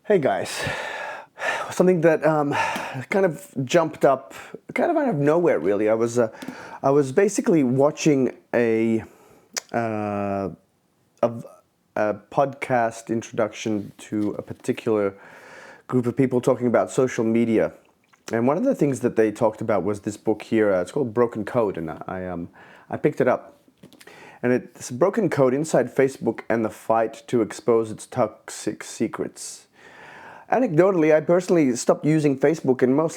Hey guys, something that kind of jumped up, kind of out of nowhere. Really, I was basically watching uh, a, a podcast introduction to a particular group of people talking about social media, and one of the things that they talked about was this book here. It's called Broken Code, and I picked it up. And it's Broken Code Inside Facebook and the Fight to Expose Its Toxic Secrets. Anecdotally, I personally stopped using Facebook and most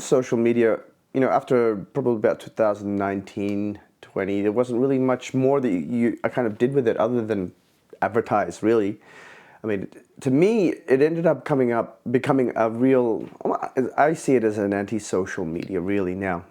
social media, after probably about 2019, 20. There wasn't really much more that I kind of did with it other than advertise, really. I mean, to me, it ended up becoming a real, I see it as an antisocial media, really, now.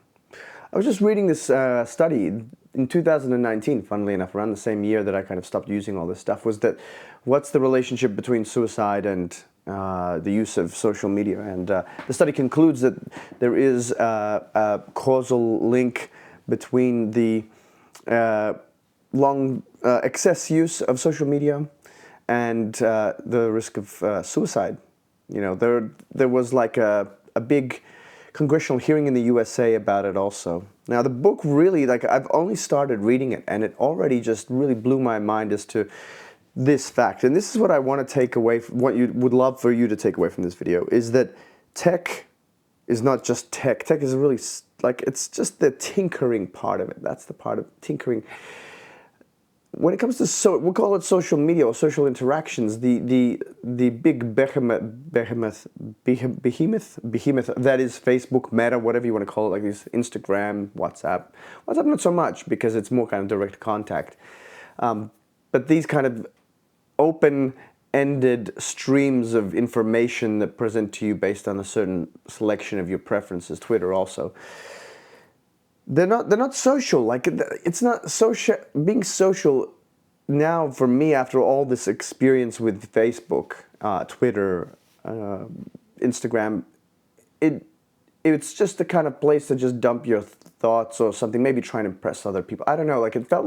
I was just reading this study in 2019, funnily enough, around the same year that I kind of stopped using all this stuff, was that what's the relationship between suicide and the use of social media? And the study concludes that there is a causal link between the long excess use of social media and the risk of suicide. There was like a big congressional hearing in the USA about it also. Now the book really, I've only started reading it and it already just really blew my mind as to this fact. And this is what I want to take away, what you would love for you to take away from this video, is that tech is not just tech. Tech is really, it's just the tinkering part of it. That's the part of tinkering. When it comes to we'll call it social media or social interactions, the big behemoth that is Facebook, Meta, whatever you want to call it, like this Instagram, WhatsApp not so much because it's more kind of direct contact, but these kind of open-ended streams of information that present to you based on a certain selection of your preferences. Twitter also. They're not social. It's not social. Being social now for me, after all this experience with Facebook, Twitter, Instagram, it's just the kind of place to just dump your thoughts or something. Maybe try and impress other people. I don't know. It felt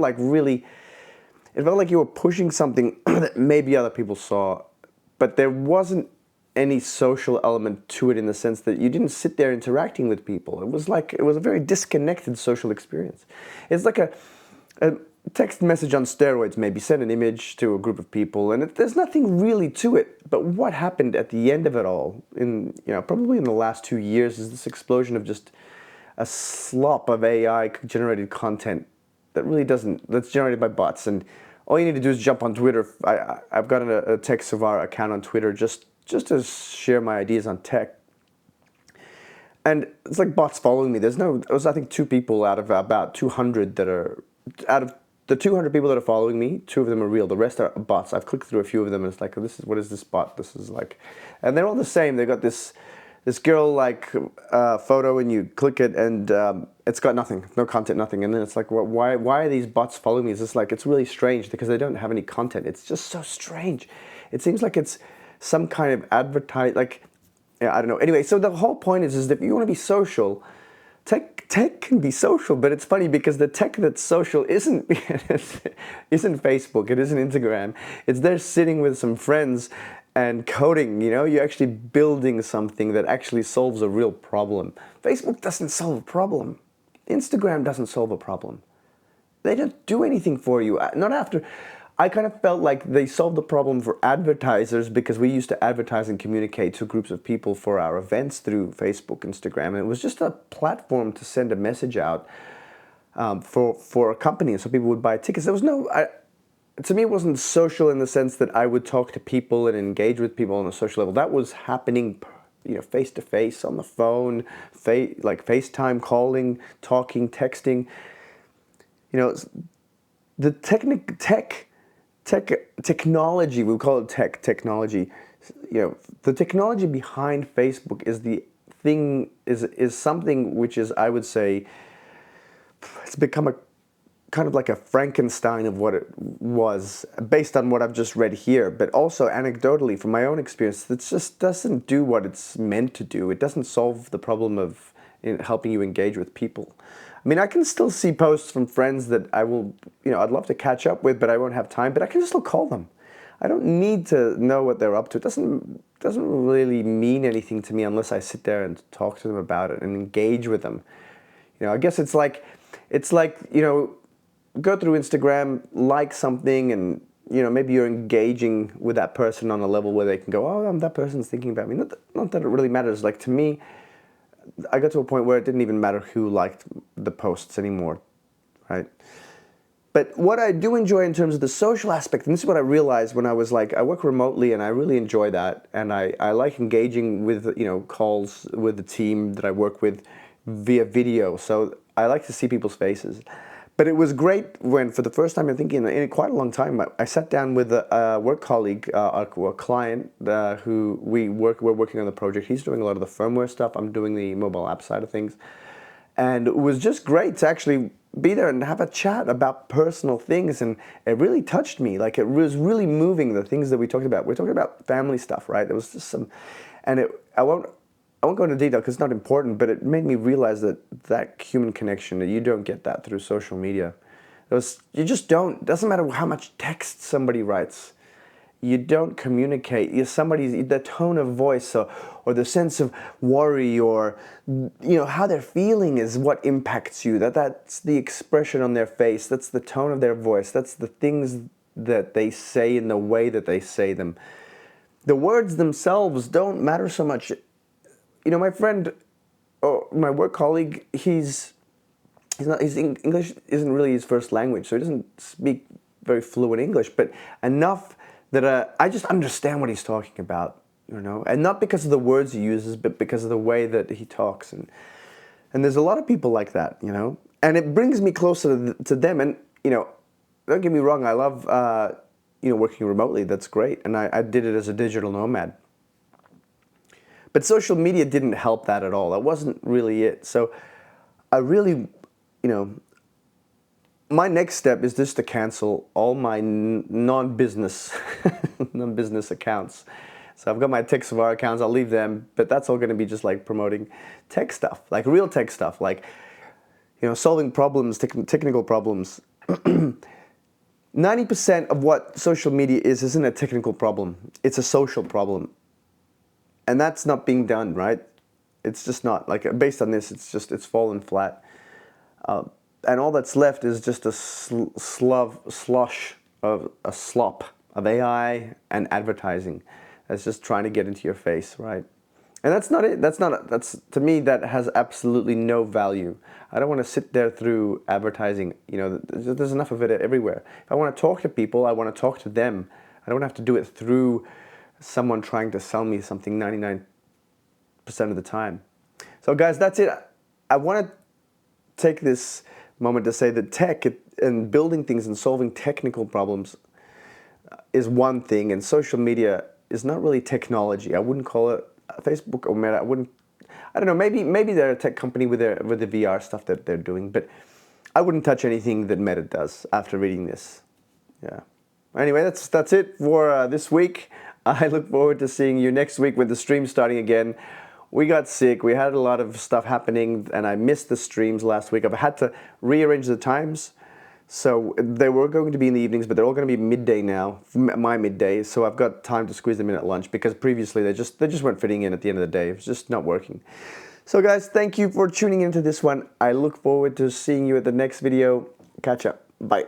like you were pushing something that maybe other people saw, but there wasn't any social element to it in the sense that you didn't sit there interacting with people. It was a very disconnected social experience. It's like a text message on steroids, maybe send an image to a group of people, and there's nothing really to it. But what happened at the end of it all, probably in the last 2 years, is this explosion of just a slop of AI-generated content that's generated by bots. And all you need to do is jump on Twitter. I've got a Tech Savar account on Twitter just to share my ideas on tech. And it's like bots following me. There's I think 2 people out of about 200 out of the 200 people that are following me, 2 of them are real. The rest are bots. I've clicked through a few of them and it's like, what is this bot? This is like, and they're all the same. They got this girl photo and you click it and it's got nothing, no content, nothing. And then it's like, well, why are these bots following me? It's really strange because they don't have any content. It's just so strange. It seems like it's some kind of I don't know. Anyway, so the whole point is that if you want to be social, tech can be social, but it's funny because the tech that's social isn't Facebook, it isn't Instagram. It's there sitting with some friends and coding, you're actually building something that actually solves a real problem. Facebook doesn't solve a problem. Instagram doesn't solve a problem. They don't do anything for you. Not after. I kind of felt like they solved the problem for advertisers because we used to advertise and communicate to groups of people for our events through Facebook, Instagram, and it was just a platform to send a message out for a company, and so people would buy tickets. There was to me, it wasn't social in the sense that I would talk to people and engage with people on a social level. That was happening, face to face on the phone, like FaceTime calling, talking, texting. The technology, we call it technology. The technology behind Facebook is something which is, I would say, it's become a kind of like a Frankenstein of what it was, based on what I've just read here, but also anecdotally from my own experience, it just doesn't do what it's meant to do. It doesn't solve the problem of helping you engage with people. I mean, I can still see posts from friends that I'd love to catch up with, but I won't have time, but I can still call them. I don't need to know what they're up to. It doesn't doesn't really mean anything to me unless I sit there and talk to them about it and engage with them. I guess it's like, go through Instagram, like something, and maybe you're engaging with that person on a level where they can go, oh, that person's thinking about me. Not that it really matters. Like, to me, I got to a point where it didn't even matter who liked the posts anymore, right? But what I do enjoy in terms of the social aspect, and this is what I realized when I was like, I work remotely and I really enjoy that. And I like engaging with, calls with the team that I work with via video. So I like to see people's faces. But it was great when, for the first time, I think in quite a long time, I sat down with a work colleague, a client who we're working on the project. He's doing a lot of the firmware stuff. I'm doing the mobile app side of things. And it was just great to actually be there and have a chat about personal things, and it really touched me. Like, it was really moving, the things that we talked about. We're talking about family stuff, right? There was just some, and I won't go into detail because it's not important, but it made me realize that human connection, that you don't get that through social media. You just don't. It doesn't matter how much text somebody writes. You don't communicate. The tone of voice or the sense of worry, or how they're feeling is what impacts you. That's the expression on their face. That's the tone of their voice. That's the things that they say in the way that they say them. The words themselves don't matter so much. My friend, or my work colleague, English isn't really his first language, so he doesn't speak very fluent English, but enough that I just understand what he's talking about, and not because of the words he uses, but because of the way that he talks, and there's a lot of people like that, and it brings me closer to them, and don't get me wrong, I love working remotely. That's great, and I did it as a digital nomad. But social media didn't help that at all. That wasn't really it. So I really, my next step is just to cancel all my non-business accounts. So I've got my TechSavar accounts. I'll leave them, but that's all going to be just like promoting tech stuff, like real tech stuff, like solving problems, technical problems. 90% of what social media isn't a technical problem. It's a social problem. And that's not being done, right? It's just not. Like, based on this, it's fallen flat. And all that's left is just a slop of AI and advertising that's just trying to get into your face, right? And that's not it. To me, that has absolutely no value. I don't want to sit there through advertising. There's enough of it everywhere. If I want to talk to people, I want to talk to them. I don't have to do it through someone trying to sell me something 99% of the time. So guys, that's it. I want to take this moment to say that tech and building things and solving technical problems is one thing, and social media is not really technology. I wouldn't call it Facebook or Meta. I don't know, maybe they're a tech company with the VR stuff that they're doing, but I wouldn't touch anything that Meta does after reading this. Yeah. Anyway, that's it for this week. I look forward to seeing you next week with the stream starting again. We got sick. We had a lot of stuff happening, and I missed the streams last week. I've had to rearrange the times. So they were going to be in the evenings, but they're all going to be midday now, my midday. So I've got time to squeeze them in at lunch, because previously they just weren't fitting in at the end of the day. It was just not working. So guys, thank you for tuning into this one. I look forward to seeing you at the next video. Catch up. Bye.